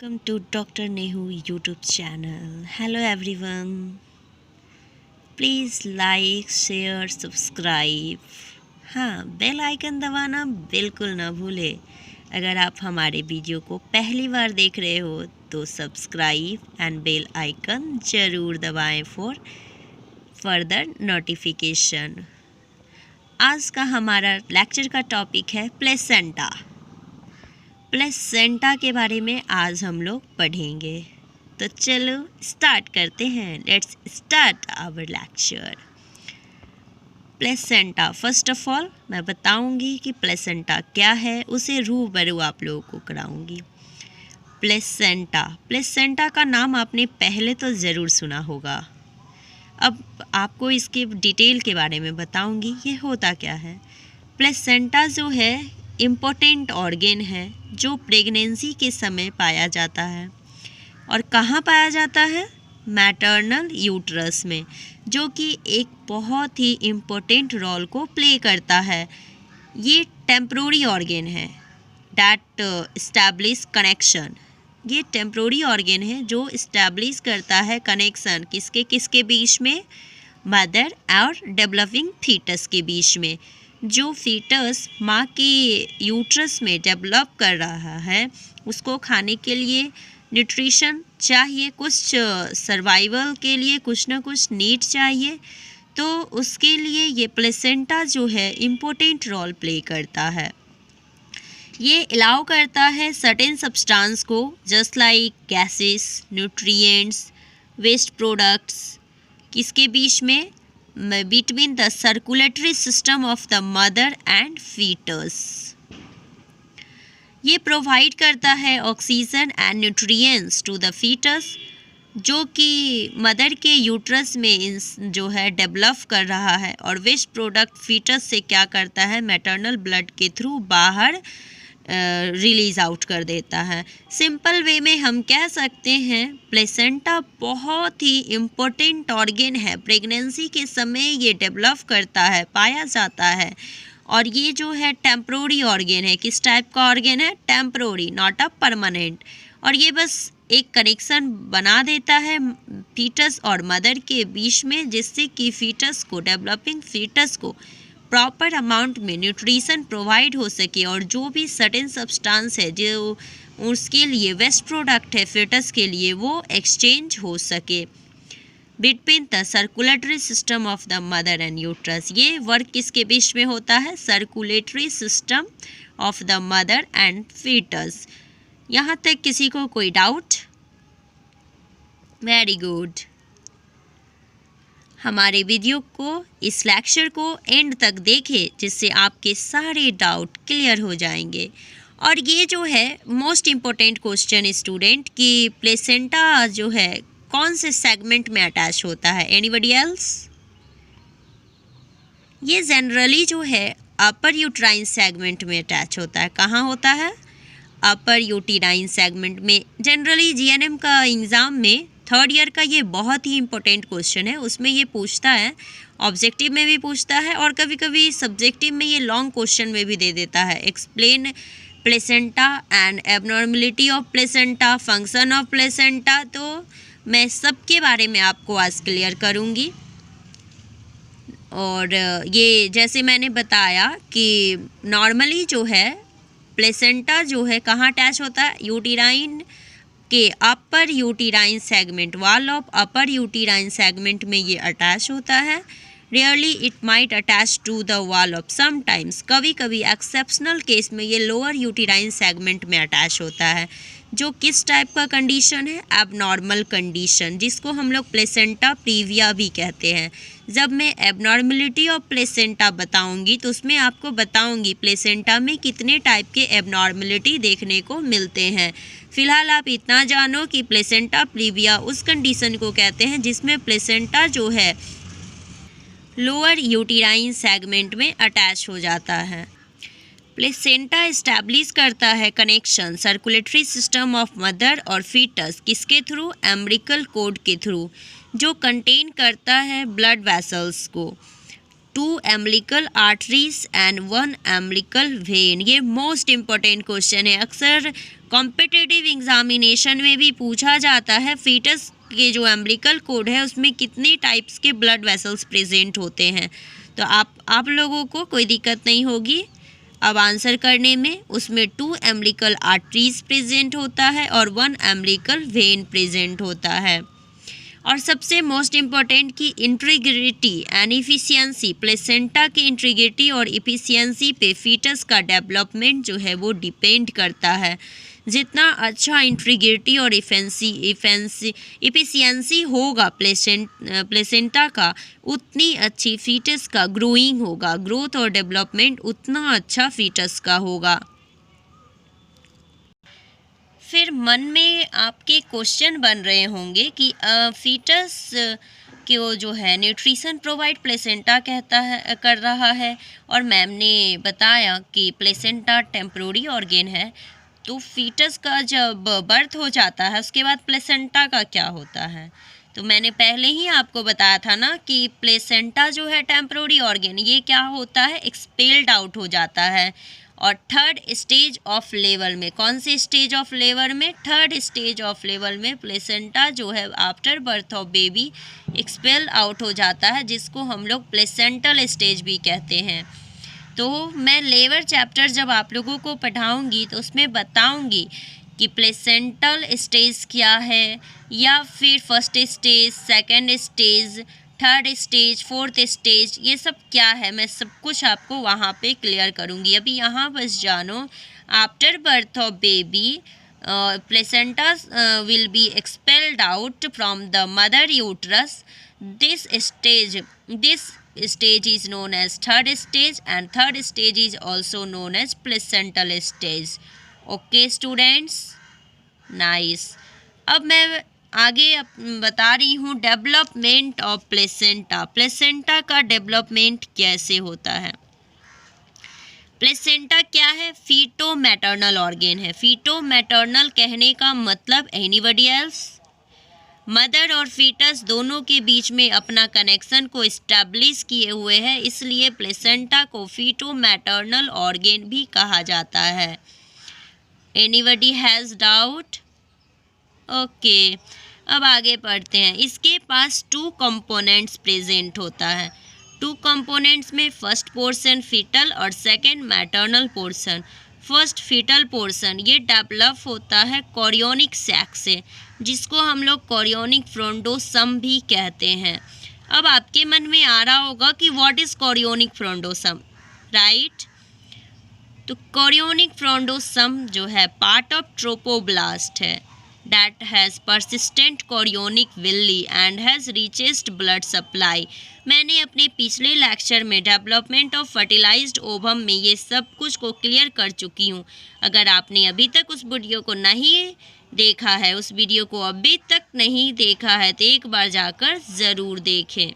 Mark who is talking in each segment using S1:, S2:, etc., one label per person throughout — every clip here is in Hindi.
S1: Welcome to Dr. Nehu YouTube channel. Hello everyone. Please like, share, subscribe. हाँ, बेल आइकन दबाना बिल्कुल ना भूलें। अगर आप हमारे वीडियो को पहली बार देख रहे हो तो सब्सक्राइब एंड बेल आइकन ज़रूर दबाएं फॉर फर्दर नोटिफिकेशन। आज का हमारा लेक्चर का टॉपिक है प्लेसेंटा। प्लेसेंटा के बारे में आज हम लोग पढ़ेंगे, तो चलो स्टार्ट करते हैं। Let's start our lecture. Placenta, first of all मैं बताऊंगी कि प्लेसेंटा क्या है, उसे रूबरू आप लोगों को कराऊंगी। प्लेसेंटा का नाम आपने पहले तो ज़रूर सुना होगा। अब आपको इसके डिटेल के बारे में बताऊंगी ये होता क्या है। प्लेसेंटा जो है इम्पोर्टेंट ऑर्गन है जो प्रेगनेंसी के समय पाया जाता है। और कहाँ पाया जाता है? मैटरनल यूट्रस में, जो कि एक बहुत ही इम्पोर्टेंट रोल को प्ले करता है। ये टेम्प्रोरी ऑर्गन है डैट इस्टेब्लिश कनेक्शन। ये टेम्प्रोरी ऑर्गन है जो इस्टेब्लिश करता है कनेक्शन किसके किसके बीच में? मदर और डेवलपिंग फीटस के बीच में। जो फीटस माँ के यूट्रस में डेवलप कर रहा है उसको खाने के लिए न्यूट्रिशन चाहिए, कुछ सर्वाइवल के लिए कुछ ना कुछ नीड चाहिए, तो उसके लिए ये प्लेसेंटा जो है इम्पोर्टेंट रोल प्ले करता है। ये अलाउ करता है सर्टेन सब्सटेंस को just like gases, nutrients, waste products किसके बीच में? Between the circulatory system of the mother and foetus. ये प्रोवाइड करता है oxygen and nutrients to the foetus, जो कि मदर के यूट्रस में जो है डेवलप कर रहा है, और वेस्ट प्रोडक्ट फीटस से क्या करता है? मैटरनल ब्लड के थ्रू बाहर रिलीज आउट कर देता है। सिंपल वे में हम कह सकते हैं प्लेसेंटा बहुत ही इम्पोर्टेंट ऑर्गन है। प्रेगनेंसी के समय ये डेवलप करता है, पाया जाता है, और ये जो है टेम्प्रोरी ऑर्गन है। किस टाइप का ऑर्गन है? Temporary, not a permanent. और ये बस एक कनेक्शन बना देता है फीटस और मदर के बीच में, जिससे कि फीटस को, डेवलपिंग फीटस को प्रॉपर अमाउंट में न्यूट्रिशन प्रोवाइड हो सके, और जो भी सर्टेन सब्सटेंस है जो उसके लिए वेस्ट प्रोडक्ट है फीटस के लिए, वो एक्सचेंज हो सके between the circulatory system of the mother and uterus. ये वर्क किसके बीच में होता है? Circulatory system of the mother and foetus. यहाँ तक किसी को कोई डाउट? Very good. हमारे वीडियो को, इस लेक्चर को एंड तक देखें, जिससे आपके सारे डाउट क्लियर हो जाएंगे। और ये जो है मोस्ट इम्पोर्टेंट क्वेश्चन स्टूडेंट कि प्लेसेंटा जो है कौन से सेगमेंट में अटैच होता है? Anybody else? ये जनरली जो है अपर यूट्राइन सेगमेंट में अटैच होता है। कहाँ होता है? अपर यूटेराइन सेगमेंट में। जनरली जीएनएम का एग्ज़ाम में थर्ड ईयर का ये बहुत ही इंपॉर्टेंट क्वेश्चन है। उसमें ये पूछता है, ऑब्जेक्टिव में भी पूछता है, और कभी कभी सब्जेक्टिव में ये लॉन्ग क्वेश्चन में भी दे देता है। Explain placenta and abnormality of placenta, function of placenta. तो मैं सबके बारे में आपको आज क्लियर करूँगी। और ये जैसे मैंने बताया कि नॉर्मली जो है प्लेसेंटा जो है कहाँ अटैच होता है? यूटेराइन के upper uterine segment, wall of upper uterine segment में ये अटैच होता है। Rarely it might attach to the wall of, sometimes, कभी कभी एक्सेप्शनल केस में ये लोअर यूटेराइन सेगमेंट में अटैच होता है। जो किस टाइप का कंडीशन है? एबनॉर्मल कंडीशन, जिसको हम लोग प्लेसेंटा प्रीविया भी कहते हैं। जब मैं एबनॉर्मलिटी ऑफ प्लेसेंटा बताऊंगी तो उसमें आपको बताऊंगी प्लेसेंटा में कितने टाइप के एबनॉर्मलिटी देखने को मिलते हैं। फिलहाल आप इतना जानो कि प्लेसेंटा प्रीविया उस कंडीशन को कहते हैं जिसमें प्लेसेंटा जो है लोअर यूटेराइन सेगमेंट में अटैच हो जाता है। प्लेसेंटा इस्टेब्लिश करता है connection circulatory system of mother और फीटस किसके थ्रू? एम्ब्रिकल कोड के थ्रू, जो कंटेन करता है ब्लड वेसल्स को। 2 umbilical arteries and 1 umbilical vein। ये मोस्ट इम्पॉर्टेंट क्वेश्चन है, अक्सर कॉम्पिटिटिव एग्जामिनेशन में भी पूछा जाता है। फीटस के जो umbilical कोड है उसमें कितने टाइप्स के ब्लड वेसल्स प्रेजेंट होते हैं। तो आप लोगों को कोई दिक्कत नहीं होगी अब आंसर करने में। उसमें 2 umbilical arteries प्रेजेंट होता है और 1 umbilical vein प्रेजेंट होता है। और सबसे मोस्ट इम्पॉर्टेंट की इंटीग्रिटी एंड इफ़िशियंसी, प्लेसेंटा की इंटीग्रिटी और इफ़िशियंसी पे फीटस का डेवलपमेंट जो है वो डिपेंड करता है। जितना अच्छा इंटीग्रिटी और इफ़िशियंसी होगा प्लेसेंटा का, उतनी अच्छी फीटस का ग्रोइंग होगा, ग्रोथ और डेवलपमेंट उतना अच्छा फीटस का होगा। फिर मन में आपके क्वेश्चन बन रहे होंगे कि फीटस को जो है न्यूट्रिशन प्रोवाइड प्लेसेंटा कर रहा है, और मैम ने बताया कि प्लेसेंटा टेम्पोररी ऑर्गेन है। तो फीटस का जब बर्थ हो जाता है उसके बाद प्लेसेंटा का क्या होता है? तो मैंने पहले ही आपको बताया था ना कि प्लेसेंटा जो है टेम्पोररी ऑर्गेन, ये क्या होता है, एक्सपेल्ड आउट हो जाता है। और थर्ड स्टेज ऑफ लेवल में, कौन से स्टेज ऑफ लेवल में? थर्ड स्टेज ऑफ लेवल में प्लेसेंटा जो है after birth of baby expel out हो जाता है, जिसको हम लोग प्लेसेंटल स्टेज भी कहते हैं। तो मैं लेवर चैप्टर जब आप लोगों को पढ़ाऊंगी तो उसमें बताऊंगी कि प्लेसेंटल स्टेज क्या है, या फिर first stage, second stage, third stage, fourth stage, ये सब क्या है, मैं सब कुछ आपको वहाँ पे क्लियर करूँगी। अभी यहाँ बस जानो, after birth of baby placenta will be expelled out from the mother uterus. This stage is known as third stage, and third stage is also known as placental stage. Okay students, nice। अब मैं आगे बता रही हूँ डेवलपमेंट ऑफ प्लेसेंटा। प्लेसेंटा का डेवलपमेंट कैसे होता है? प्लेसेंटा क्या है? फीटो मैटरनल ऑर्गेन है। फीटो मैटरनल कहने का मतलब एनीबडी एल्स, मदर और फीटस दोनों के बीच में अपना कनेक्शन को इस्टेब्लिश किए हुए है, इसलिए प्लेसेंटा को फीटो मैटरनल ऑर्गेन भी कहा जाता है। Anybody has doubt? ओके, अब आगे पढ़ते हैं। इसके पास 2 कंपोनेंट्स प्रेजेंट होता है। 2 कंपोनेंट्स में फर्स्ट पोर्शन फीटल और second maternal portion. First foetal portion ये डेवलप होता है कोरियोनिक सैक से, जिसको हम लोग कोरियोनिक फ्रोंडोसम भी कहते हैं। अब आपके मन में आ रहा होगा कि व्हाट इज़ कोरियोनिक फ्रोंडोसम, राइट? तो कोरियोनिक फ्रोंडोसम जो है पार्ट ऑफ ट्रोपोब्लास्ट है, that has persistent chorionic villi and has richest blood supply। मैंने अपने पिछले लेक्चर में डेवलपमेंट ऑफ फर्टिलाइज्ड ओवम में ये सब कुछ को क्लियर कर चुकी हूँ। अगर आपने अभी तक उस वीडियो को नहीं देखा है, उस वीडियो को अभी तक नहीं देखा है, तो एक बार जाकर ज़रूर देखें।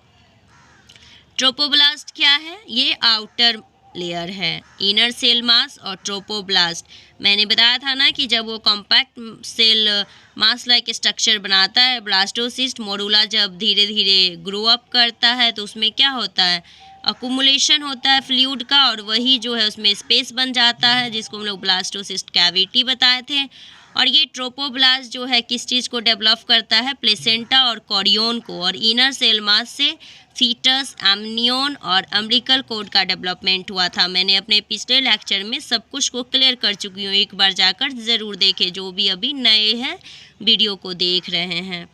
S1: ट्रोपोब्लास्ट क्या है? ये आउटर लेयर है, इनर सेल मास और ट्रोपोब्लास्ट। मैंने बताया था ना कि जब वो compact cell mass like structure बनाता है, ब्लास्टोसिस्ट मोडुला जब धीरे धीरे ग्रो अप करता है तो उसमें क्या होता है, अकुमुलेशन होता है फ्लूइड का, और वही जो है उसमें स्पेस बन जाता है, जिसको हम लोग ब्लास्टोसिस्ट कैविटी बताए थे। और ये ट्रोपोब्लास्ट जो है किस चीज़ को डेवलप करता है? प्लेसेंटा और कोरियोन को। और इनर सेल मास से फीटस, एमनियोन और अम्बिलिकल कोड का डेवलपमेंट हुआ था। मैंने अपने पिछले लेक्चर में सब कुछ को क्लियर कर चुकी हूँ, एक बार जाकर ज़रूर देखें जो भी अभी नए हैं वीडियो को देख रहे हैं।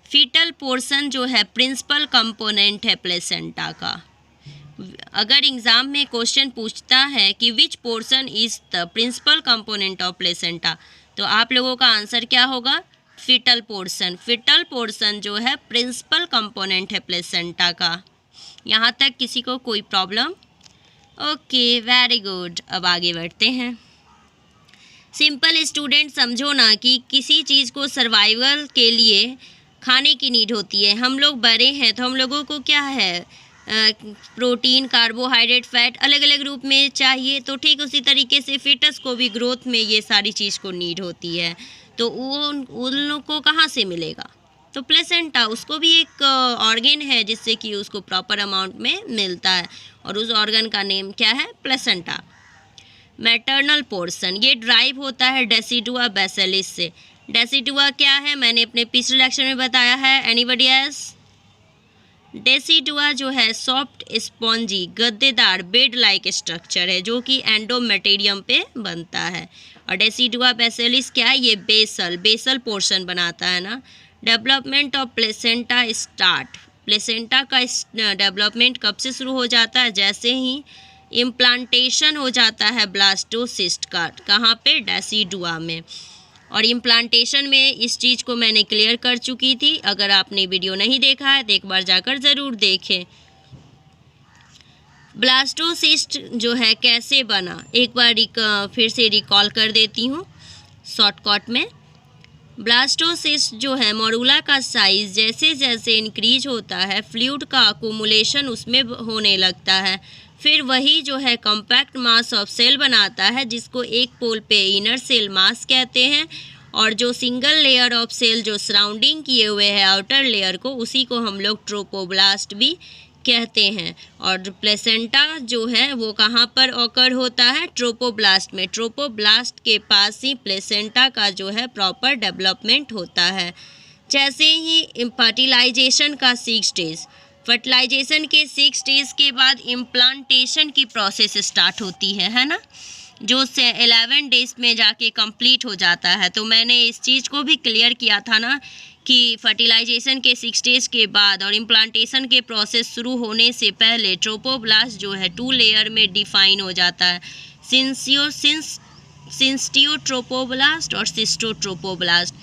S1: फीटल पोर्शन जो है प्रिंसिपल कंपोनेंट है प्लेसेंटा का। अगर एग्ज़ाम में क्वेश्चन पूछता है कि which portion is the principal component of placenta, तो आप लोगों का आंसर क्या होगा? Fetal portion. फीटल पोर्शन जो है प्रिंसिपल कंपोनेंट है प्लेसेंटा का। यहाँ तक किसी को कोई प्रॉब्लम? Okay, very good. अब आगे बढ़ते हैं। सिंपल स्टूडेंट समझो ना कि किसी चीज़ को सर्वाइवल के लिए खाने की नीड होती है। हम लोग बड़े हैं तो हम लोगों को क्या है, प्रोटीन, कार्बोहाइड्रेट, फैट अलग अलग रूप में चाहिए। तो ठीक उसी तरीके से फीटस को भी ग्रोथ में ये सारी चीज़ को नीड होती है। तो वो उन लोग को कहाँ से मिलेगा? तो प्लेसेंटा उसको भी एक ऑर्गन है जिससे कि उसको प्रॉपर अमाउंट में मिलता है, और उस ऑर्गन का नेम क्या है? प्लेसेंटा। मैटरनल पोर्शन ये ड्राइव होता है डेसिडुआ बेसिलिस से। डेसिडुआ क्या है? मैंने अपने पिछले लेक्चर में बताया है। Anybody else? डेसिडुआ जो है सॉफ्ट स्पॉन्जी गद्देदार बेड लाइक स्ट्रक्चर है जो कि एंडोमेटेरियम पे बनता है। और डेसिडुआ बेसिलिस क्या है? ये बेसल पोर्शन बनाता है ना। Development of placenta start. Placenta का डेवलपमेंट कब से शुरू हो जाता है? जैसे ही इम्प्लांटेशन हो जाता है ब्लास्टोसिस्ट का। कहाँ पे? डेसिडुआ में। और इम्प्लांटेशन में इस चीज़ को मैंने क्लियर कर चुकी थी। अगर आपने वीडियो नहीं देखा है तो एक बार जाकर ज़रूर देखें। ब्लास्टोसिस्ट जो है कैसे बना, एक बार फिर से रिकॉल कर देती हूँ शॉर्टकट में। ब्लास्टोसिस्ट जो है मॉरूला का साइज़ जैसे जैसे इंक्रीज होता है, फ्लूइड का अकुमुलेशन उसमें होने लगता है। फिर वही जो है कॉम्पैक्ट मास ऑफ सेल बनाता है जिसको एक पोल पे इनर सेल मास कहते हैं, और जो सिंगल लेयर ऑफ सेल जो सराउंडिंग किए हुए है आउटर लेयर को, उसी को हम लोग ट्रोपोब्लास्ट भी कहते हैं। और प्लेसेंटा जो है वो कहाँ पर ऑकर होता है? ट्रोपोब्लास्ट में। ट्रोपोब्लास्ट के पास ही प्लेसेंटा का जो है प्रॉपर डेवलपमेंट होता है। जैसे ही फर्टिलाइजेशन का 6 स्टेज, फर्टिलाइजेशन के 6 स्टेज के बाद इम्प्लांटेशन की प्रोसेस स्टार्ट होती है ना, जो से 11 डेज में जाके कंप्लीट हो जाता है। तो मैंने इस चीज़ को भी क्लियर किया था ना कि फर्टिलाइजेशन के 6 स्टेज के बाद और इम्प्लांटेशन के प्रोसेस शुरू होने से पहले ट्रोपोब्लास्ट जो है 2 लेयर में डिफाइन हो जाता है, सिस्टियोट्रोपोब्लास्ट और सिस्टोट्रोपोब्लास्ट।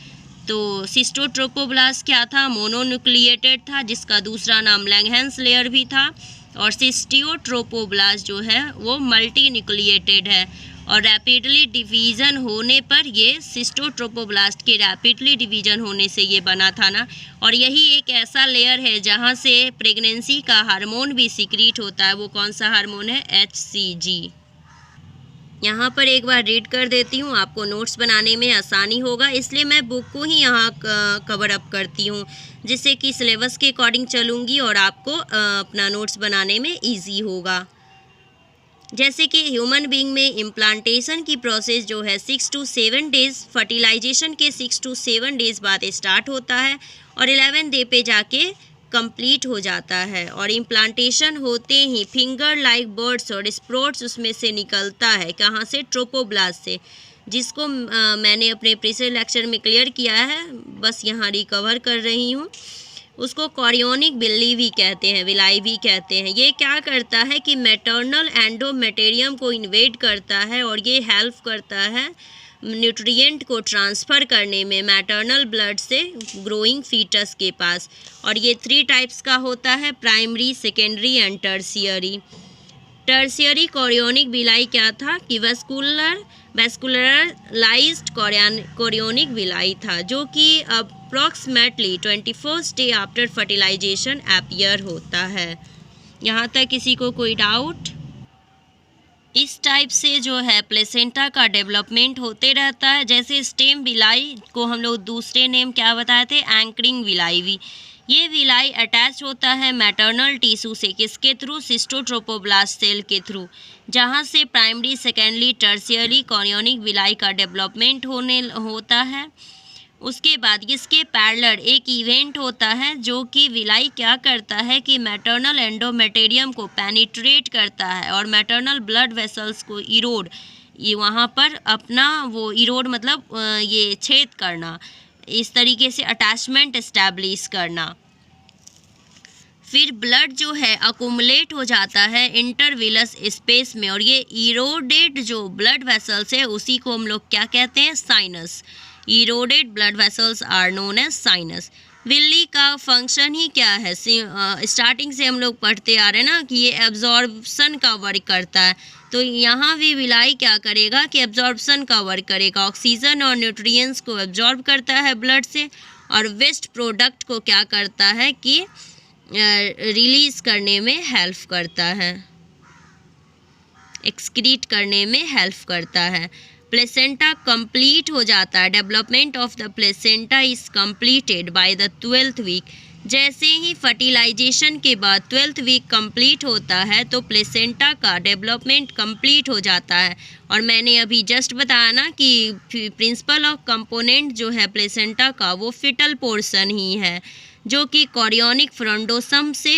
S1: तो सिस्टोट्रोपोब्लास्ट क्या था? मोनोन्यूक्लिएटेड था जिसका दूसरा नाम लैंगहेंस लेयर भी था, और सिस्टियोट्रोपोब्लास्ट जो है वो मल्टी न्यूक्लिएटेड है। और रैपिडली डिवीज़न होने पर ये सिस्टोट्रोपोब्लास्ट के रैपिडली डिवीज़न होने से ये बना था ना। और यही एक ऐसा लेयर है जहाँ से प्रेगनेंसी का हार्मोन भी सीक्रेट होता है। वो कौन सा हार्मोन है? HCG। यहाँ पर एक बार रीड कर देती हूँ, आपको नोट्स बनाने में आसानी होगा, इसलिए मैं बुक को ही यहाँ कवर अप करती हूँ जिससे कि सिलेबस के अकॉर्डिंग चलूँगी और आपको अपना नोट्स बनाने में इजी होगा। जैसे कि ह्यूमन बीइंग में इम्प्लांटेशन की प्रोसेस जो है 6 to 7 डेज़, फर्टिलाइजेशन के 6 to 7 डेज़ बाद स्टार्ट होता है और 11 डे पे जाके कंप्लीट हो जाता है। और इम्प्लांटेशन होते ही फिंगर लाइक बर्ड्स और स्प्रोट्स उसमें से निकलता है। कहाँ से? ट्रोपोब्लास्ट से, जिसको मैंने अपने प्रीवियस लेक्चर में क्लियर किया है, बस यहाँ रिकवर कर रही हूँ। उसको कॉरियोनिक बिल्ली भी कहते हैं, विलाई भी कहते हैं। ये क्या करता है कि मैटरनल एंडोमेटेरियम को इन्वेड करता है और ये हेल्प करता है न्यूट्रिएंट को ट्रांसफ़र करने में मैटरनल ब्लड से ग्रोइंग फीटस के पास। और ये 3 टाइप्स का होता है, primary, secondary and tertiary. Tertiary chorionic villi क्या था कि वैस्कुलराइज्ड कॉरियोनिक विलाई था, जो कि approximately 21st day after fertilisation appear होता है। यहाँ तक किसी को कोई डाउट? इस टाइप से जो है प्लेसेंटा का डेवलपमेंट होते रहता है। जैसे स्टेम विलाई को हम लोग दूसरे नेम क्या बताए थे? एंकरिंग विलाई भी। ये विलाई अटैच होता है मैटरनल टिश्यू से, किसके थ्रू? सिस्टोट्रोपोब्लास्ट सेल के थ्रू, जहाँ से primary, secondary, tertiary chorionic villi का डेवलपमेंट होता है। उसके बाद इसके पैरेलल एक इवेंट होता है जो कि विलाई क्या करता है कि मैटरनल एंडोमेटेरियम को पेनिट्रेट करता है और मैटरनल ब्लड वेसल्स को इरोड, ये वहाँ पर अपना वो इरोड मतलब ये छेद करना, इस तरीके से अटैचमेंट इस्टेब्लिश करना। फिर ब्लड जो है अकुमुलेट हो जाता है इंटरविलस स्पेस में, और ये इरोडेड जो ब्लड वेसल्स है उसी को हम लोग क्या कहते हैं? Sinus. Eroded blood vessels are known as sinus. Villi का फंक्शन ही क्या है? स्टार्टिंग से हम लोग पढ़ते आ रहे हैं ना कि ये एब्जॉर्प्शन का वर्क करता है। तो यहाँ भी विलाई क्या करेगा कि एब्जॉर्प्शन का वर्क करेगा, ऑक्सीजन और न्यूट्रिएंट्स को एब्जॉर्ब करता है ब्लड से, और वेस्ट प्रोडक्ट को क्या करता है कि रिलीज़ करने में हेल्प करता है, एक्सक्रीट करने में हेल्प करता है। प्लेसेंटा कंप्लीट हो जाता है, development of the placenta is completed by the 12th week. जैसे ही फर्टिलाइजेशन के बाद 12th वीक कंप्लीट होता है तो प्लेसेंटा का डेवलपमेंट कंप्लीट हो जाता है। और मैंने अभी जस्ट बताया ना कि प्रिंसिपल ऑफ कंपोनेंट जो है प्लेसेंटा का वो फिटल पोर्शन ही है, जो कि कोरियोनिक फ्रंडोसम से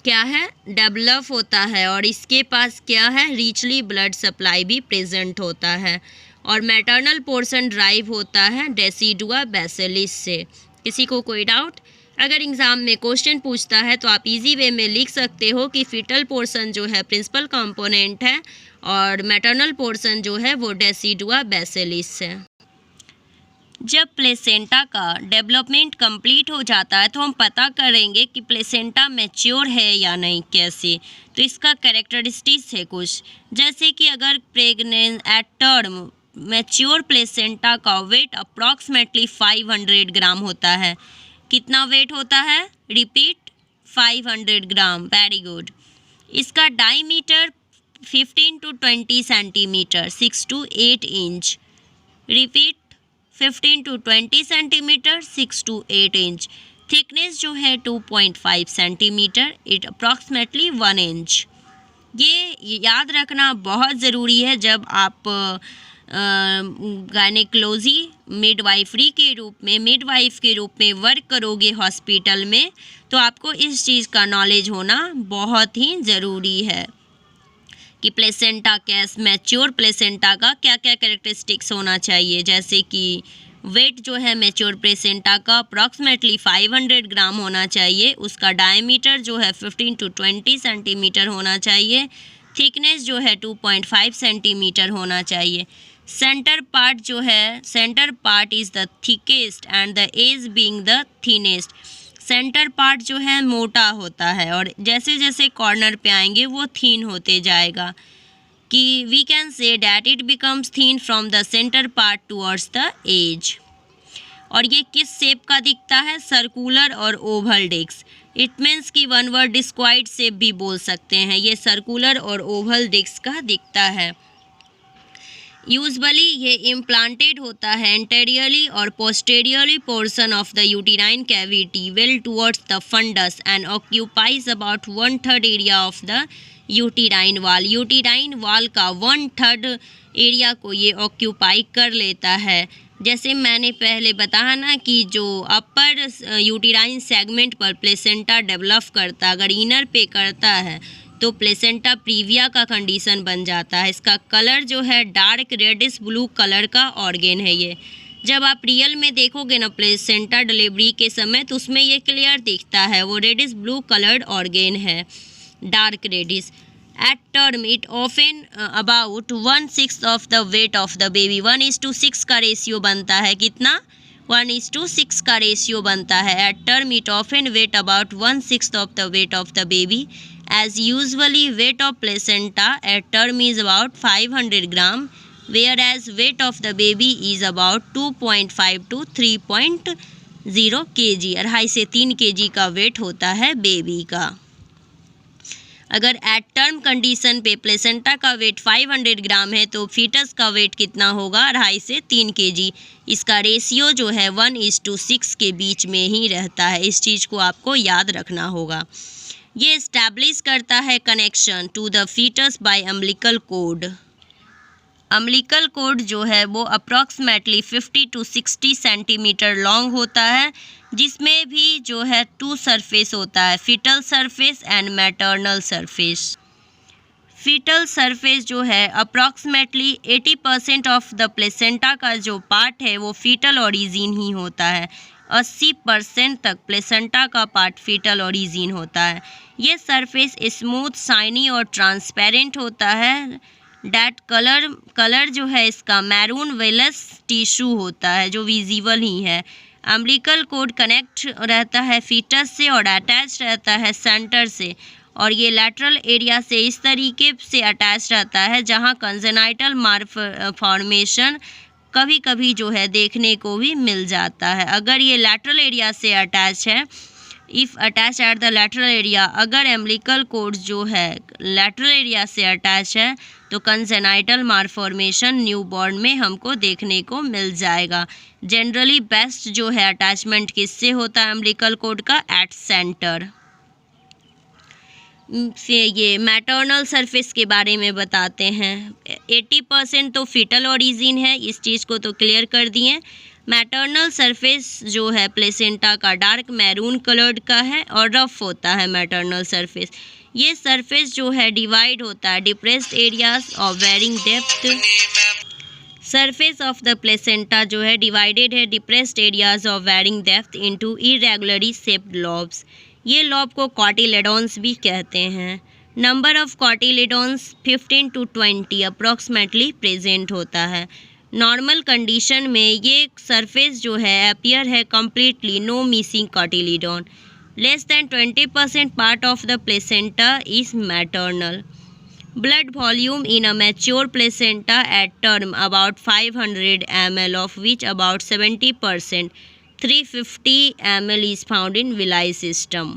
S1: क्या है, डेवलप होता है। और इसके पास क्या है, रिचली ब्लड सप्लाई भी प्रेजेंट होता है। और मैटरनल पोर्शन ड्राइव होता है डेसिडुआ बेसिलिस से। किसी को कोई डाउट? अगर एग्ज़ाम में क्वेश्चन पूछता है तो आप इजी वे में लिख सकते हो कि फिटल पोर्शन जो है प्रिंसिपल कंपोनेंट है और मैटरनल पोर्शन जो है वो डेसिडुआ बेसिलिस है। जब प्लेसेंटा का डेवलपमेंट कंप्लीट हो जाता है तो हम पता करेंगे कि प्लेसेंटा मैच्योर है या नहीं। कैसे? तो इसका कैरेक्टरिस्टिक्स है कुछ, जैसे कि अगर pregnant at term mature placenta का वेट अप्रॉक्सीमेटली 500 ग्राम होता है। कितना वेट होता है? Repeat, 500 gram. Very good. इसका diameter 15 to 20 centimetre, 6 to 8 inch. Repeat, 15 to 20 centimetre, 6 to 8 inch. Thickness जो है 2.5 सेंटीमीटर, इट अप्रॉक्सीमेटली 1 इंच। ये याद रखना बहुत ज़रूरी है जब आप गायनेकोलॉजी मिडवाइफ के रूप में वर्क करोगे हॉस्पिटल में, तो आपको इस चीज़ का नॉलेज होना बहुत ही ज़रूरी है कि प्लेसेंटा मैच्योर प्लेसेंटा का क्या क्या कैरेक्टरिस्टिक्स होना चाहिए। जैसे कि वेट जो है मैच्योर प्लेसेंटा का अप्रॉक्सीमेटली 500 ग्राम होना चाहिए। उसका डायमीटर जो है 15 to 20 सेंटीमीटर होना चाहिए। थिकनेस जो है 2.5 सेंटीमीटर होना चाहिए। Centre part is the thickest and the edge being the thinnest. Centre part जो है मोटा होता है और जैसे जैसे कॉर्नर पे आएंगे वो थीन होते जाएगा, कि we can say that it becomes thin from the centre part towards the edge. और ये किस शेप का दिखता है? सर्कुलर और ओवल डिस्क। इट मीन्स कि वन वर्ड डिस्क्वाइड शेप भी बोल सकते हैं। ये सर्कुलर और ओवल डिस्क का दिखता है। यूजुअली ये इम्प्लांटेड होता है एंटेरियरली और posteriorly portion of the uterine cavity well towards the fundus and occupies about 1/3 area of the uterine wall. Uterine wall का 1/3 एरिया को ये ऑक्यूपाई कर लेता है। जैसे मैंने पहले बताया ना कि जो अपर यूटेराइन सेगमेंट पर प्लेसेंटा डेवलप करता, अगर इनर पे करता है तो प्लेसेंटा प्रीविया का कंडीशन बन जाता है। इसका कलर जो है डार्क रेडिश ब्लू कलर का ऑर्गेन है ये। जब आप रियल में देखोगे ना प्लेसेंटा डिलीवरी के समय तो उसमें ये क्लियर दिखता है, वो रेडिश ब्लू कलर्ड ऑर्गेन है, dark reddish. At term it often about 1/6 of the weight of the baby. 1:6 का रेशियो बनता है। कितना? 1:6 का रेशियो बनता है। At term it often weight about 1/6 of the weight of the baby. As usually weight of placenta at term is about 500 gram, whereas weight of the baby is about 2.5 to 3.0 kg। 2.5 से 3 kg का वेट होता है बेबी का। अगर एट टर्म कंडीशन पे प्लेसेंटा का वेट 500 ग्राम है तो फीटस का वेट कितना होगा? 2.5 से 3 kg। इसका रेशियो जो है 1:6 के बीच में ही रहता है। इस चीज़ को आपको याद रखना होगा। ये इस्टेब्लिश करता है connection to the foetus by umbilical cord. Umbilical cord जो है वो अप्रॉक्सीमेटली 50 to 60 सेंटीमीटर लॉन्ग होता है, जिसमें भी जो है 2 सरफेस होता है, foetal surface and maternal surface. Foetal surface जो है अप्रॉक्सीमेटली 80% ऑफ द प्लेसेंटा का जो पार्ट है वो फीटल ओरिजिन ही होता है। 80% तक प्लेसेंटा का पार्ट फीटल ओरिजिन होता है। ये सरफेस स्मूथ, शाइनी और ट्रांसपेरेंट होता है। डैट कलर जो है इसका मैरून वेलस टिश्यू होता है जो विजिबल ही है। अम्बिलिकल कोड कनेक्ट रहता है फीटस से और अटैच रहता है सेंटर से, और ये लैटरल एरिया से इस तरीके से अटैच रहता है जहाँ कंजेनाइटल मालफॉर्मेशन कभी कभी जो है देखने को भी मिल जाता है। अगर ये लैटरल एरिया से अटैच है, if attach at the lateral area, अगर अम्बिलिकल कोड जो है लैटरल एरिया से अटैच है तो कंजेनाइटल मालफॉर्मेशन न्यूबॉर्न में हमको देखने को मिल जाएगा। जनरली बेस्ट जो है अटैचमेंट किससे होता है अम्बिलिकल कॉर्ड का, एट सेंटर। ये मैटरनल सरफेस के बारे में बताते हैं। 80% तो फीटल ओरिजिन है, इस चीज़ को तो क्लियर कर दिए। मैटरनल सरफेस जो है प्लेसेंटा का डार्क मैरून कलर्ड का है और रफ होता है मैटरनल सरफेस। ये सरफेस जो है डिवाइड होता है depressed areas of varying depth. Surface of the placenta जो है डिवाइडेड है depressed areas of varying depth into irregularly shaped lobes. ये लॉब को कॉटिलेडॉन्स भी कहते हैं। Number of cotyledons 15 to 20 approximately present होता है। नॉर्मल कंडीशन में ये सरफेस जो है अपीयर है completely no missing cotyledon. Less than 20% part of the placenta is maternal. Blood volume in a mature placenta at term about 500 ml, of which about 70% 350 ml is found in villi system.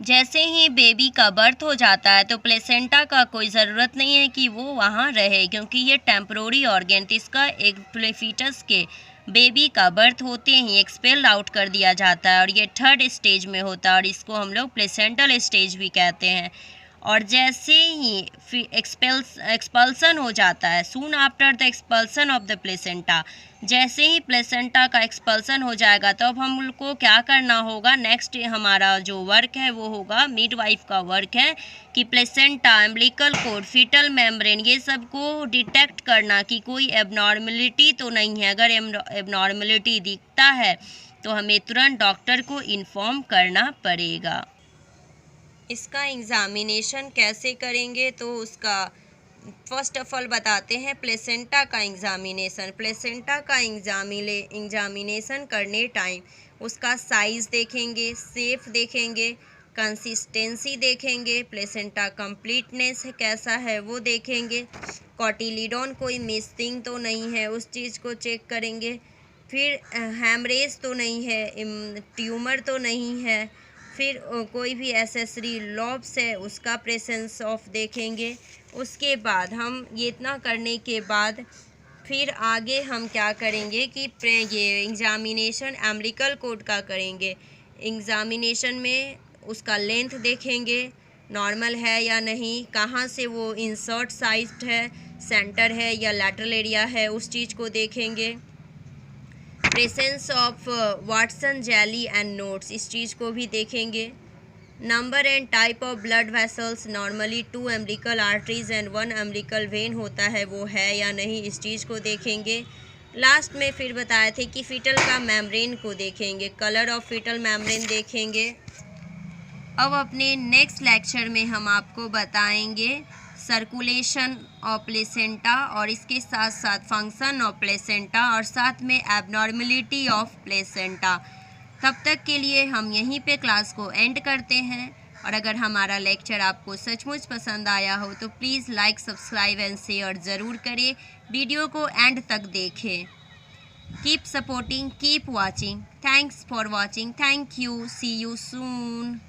S1: जैसे ही बेबी का बर्थ हो जाता है तो प्लेसेंटा का कोई ज़रूरत नहीं है कि वो वहाँ रहे, क्योंकि ये टेम्प्रोरी ऑर्गन, इसका एक फीटस के बेबी का बर्थ होते ही एक्सपेल आउट कर दिया जाता है और ये थर्ड स्टेज में होता है और इसको हम लोग प्लेसेंटल स्टेज भी कहते हैं। और जैसे ही एक्सपल्सन हो जाता है, soon after the expulsion of the placenta, जैसे ही प्लेसेंटा का एक्सपल्सन हो जाएगा तो अब हम लोग को क्या करना होगा, नेक्स्ट हमारा जो वर्क है वो होगा, मिडवाइफ का वर्क है कि placenta, umbilical cord, foetal membrane, ये सब को डिटेक्ट करना कि कोई एबनॉर्मलिटी तो नहीं है। अगर एबनॉर्मलिटी दिखता है तो हमें तुरंत डॉक्टर को इन्फॉर्म करना पड़ेगा। इसका एग्ज़ामिनेशन कैसे करेंगे तो उसका फर्स्ट ऑफ ऑल बताते हैं प्लेसेंटा का एग्ज़ामिनेशन। प्लेसेंटा का एग्ज़ामिनेशन करने टाइम उसका साइज़ देखेंगे, शेप देखेंगे, कंसिस्टेंसी देखेंगे, प्लेसेंटा कंप्लीटनेस कैसा है वो देखेंगे, कॉटिलीडॉन कोई मिसिंग तो नहीं है उस चीज़ को चेक करेंगे, फिर हैमरेज तो नहीं है, ट्यूमर तो नहीं है, फिर कोई भी एसेसरी लॉब्स है उसका प्रेजेंस ऑफ देखेंगे। उसके बाद हम ये इतना करने के बाद फिर आगे हम क्या करेंगे कि ये एग्ज़ामिनेशन अम्बिलिकल कॉर्ड का करेंगे। एग्ज़ामिनेशन में उसका लेंथ देखेंगे, नॉर्मल है या नहीं, कहाँ से वो इंसर्ट साइट है, सेंटर है या लैटरल एरिया है, उस चीज़ को देखेंगे। Presence of Watson jelly and notes, इस चीज़ को भी देखेंगे। Number and type of blood vessels, normally 2 umbilical arteries and 1 umbilical when होता है, वो है या नहीं, इस चीज़ को देखेंगे। लास्ट में फिर बताए थे कि फीटल का मेम्ब्रेन को देखेंगे, कलर ऑफ फीटल मेम्ब्रेन देखेंगे। अब अपने नेक्स्ट लेक्चर में हम आपको बताएंगे सर्कुलेशन ऑफ प्लेसेंटा और इसके साथ साथ फंक्शन ऑफ प्लेसेंटा और साथ में एबनॉर्मलिटी ऑफ प्लेसेंटा। तब तक के लिए हम यहीं पे क्लास को एंड करते हैं और अगर हमारा लेक्चर आपको सचमुच पसंद आया हो तो please like, subscribe and share ज़रूर करें। वीडियो को एंड तक देखें। Keep supporting, keep watching. Thanks for watching. Thank you. See you soon.